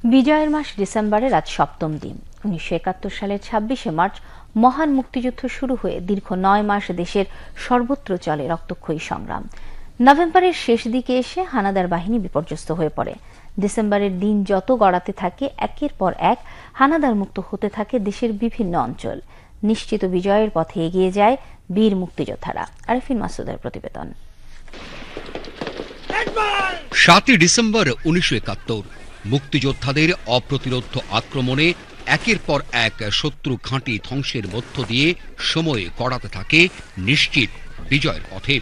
বিজয়ের মাস ডিসেম্বরের আজ সপ্তম দিন। ১৯৭১ সালের ২৬শে মার্চ মহান মুক্তিযুদ্ধ শুরু হয়ে দীর্ঘ ৯ মাস দেশের সর্বত্র চলে রক্তক্ষয়ী সংগ্রাম। নভেম্বরের শেষ দিকে এসে হানাদার বাহিনী বিপর্যস্ত হয়ে পড়ে। ডিসেম্বরের দিন যত গড়াতে থাকে একের পর এক হানাদার মুক্ত হতে থাকে দেশের বিভিন্ন অঞ্চল। নিশ্চিত বিজয়ের পথে এগিয়ে যায় বীর মুক্তিযোদ্ধারা। আরিফিন মাসুদের প্রতিবেদন। ৭ই ডিসেম্বর ১৯৭১ মুক্তিযোদ্ধাদের অপ্রতিরোধ্য আক্রমণে একের পর এক শত্রু ঘাঁটি ধ্বংসের মধ্য দিয়ে সময় গড়াতে থাকে নিশ্চিত বিজয়ের পথে।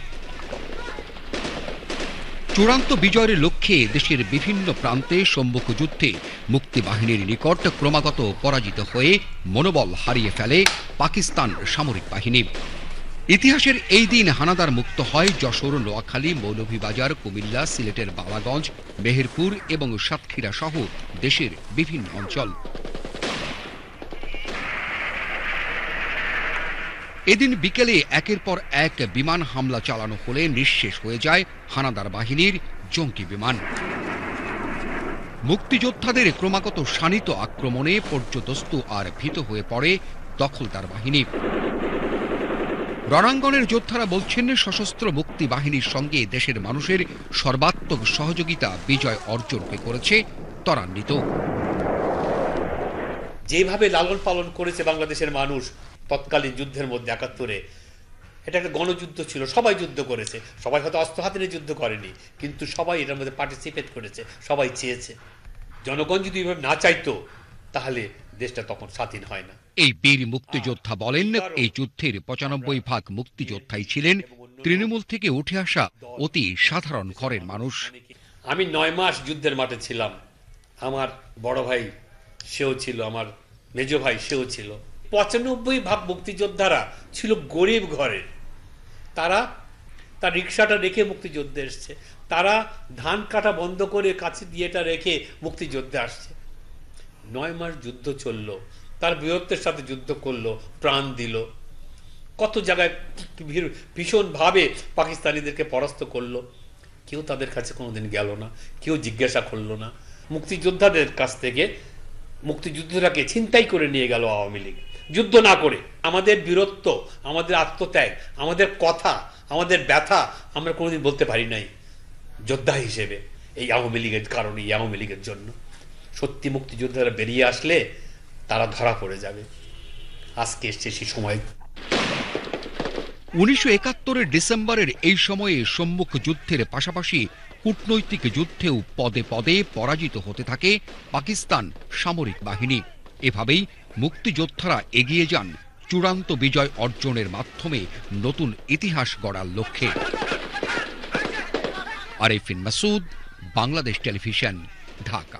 চূড়ান্ত বিজয়ের লক্ষ্যে দেশের বিভিন্ন প্রান্তে সম্মুখ যুদ্ধে মুক্তিবাহিনীর নিকট ক্রমাগত পরাজিত হয়ে মনোবল হারিয়ে ফেলে পাকিস্তান সামরিক বাহিনী। ইতিহাসের এই দিন হানাদার মুক্ত হয় যশোর, নোয়াখালী, মৌলভীবাজার, কুমিল্লা, সিলেটের বালাগঞ্জ, মেহেরপুর এবং সাতক্ষীরা সহ দেশের বিভিন্ন অঞ্চল। এদিন বিকেলে একের পর এক বিমান হামলা চালানো হলে নিঃশেষ হয়ে যায় হানাদার বাহিনীর জঙ্গি বিমান। মুক্তিযোদ্ধাদের ক্রমাগত শানিত আক্রমণে পর্যদস্তু আর ভীত হয়ে পড়ে দখলদার বাহিনী। রণাঙ্গনের যোদ্ধারা বলছেন, সশস্ত্র মুক্তি বাহিনীর সঙ্গে দেশের মানুষের সর্বাত্মক সহযোগিতা বিজয় অর্জনকে করেছে ত্বরান্বিত। যেভাবে লালন পালন করেছে বাংলাদেশের মানুষ তৎকালীন যুদ্ধের মধ্যে ৭১-এ, এটা একটা গণযুদ্ধ ছিল, সবাই যুদ্ধ করেছে, সবাই হয়তো অস্ত্র হাতে নিয়ে যুদ্ধ করেনি, কিন্তু সবাই এটার মধ্যে পার্টিসিপেট করেছে, সবাই চেয়েছে। জনগণ যদি এভাবে না চাইতো তাহলে দেশটা তখন স্বাধীন হয় না। এই বীর মুক্তিযোদ্ধা বলেন, এই যুদ্ধের ৯৫% মুক্তিযোদ্ধাই ছিলেন তৃণমূল থেকে উঠে আসা অতি সাধারণ ঘরের মানুষ। আমি ৯ মাস যুদ্ধের মাঠে ছিলাম, আমার বড় ভাই সেও ছিল, আমার মেজ ভাই সেও ছিল। ৯৫% মুক্তিযোদ্ধারা ছিল গরিব ঘরের। তারা তার রিক্সাটা রেখে মুক্তিযুদ্ধে এসছে, তারা ধান কাটা বন্ধ করে কাছে দিয়েটা রেখে মুক্তিযুদ্ধে আসছে। ৯ মাস যুদ্ধ চললো, তার বীরত্বের সাথে যুদ্ধ করলো, প্রাণ দিল, কত জায়গায় ভীষণভাবে পাকিস্তানিদেরকে পরাস্ত করলো। কেউ তাদের কাছে কোনোদিন গেল না, কেউ জিজ্ঞাসা করলো না। মুক্তিযোদ্ধাদের কাছ থেকে মুক্তিযুদ্ধটাকে ছিনতাই করে নিয়ে গেল আওয়ামী লীগ, যুদ্ধ না করে। আমাদের বীরত্ব, আমাদের আত্মত্যাগ, আমাদের কথা, আমাদের ব্যথা আমরা কোনোদিন বলতে পারি নাই যোদ্ধা হিসেবে, এই আওয়ামী লীগের কারণে, এই আওয়ামী লীগের জন্য। সত্যি মুক্তিযোদ্ধারা বেরিয়ে আসলে তারা ধরা পড়ে যাবে। আজকে এসছে সেই সময়। ১৯৭১-এর ডিসেম্বরের এই সময়ে সম্মুখ যুদ্ধের পাশাপাশি কূটনৈতিক যুদ্ধেও পদে পদে পরাজিত হতে থাকে পাকিস্তান সামরিক বাহিনী। এভাবেই মুক্তিযোদ্ধারা এগিয়ে যান চূড়ান্ত বিজয় অর্জনের মাধ্যমে নতুন ইতিহাস গড়ার লক্ষ্যে। আরিফিন মাসুদ, বাংলাদেশ টেলিভিশন, ঢাকা।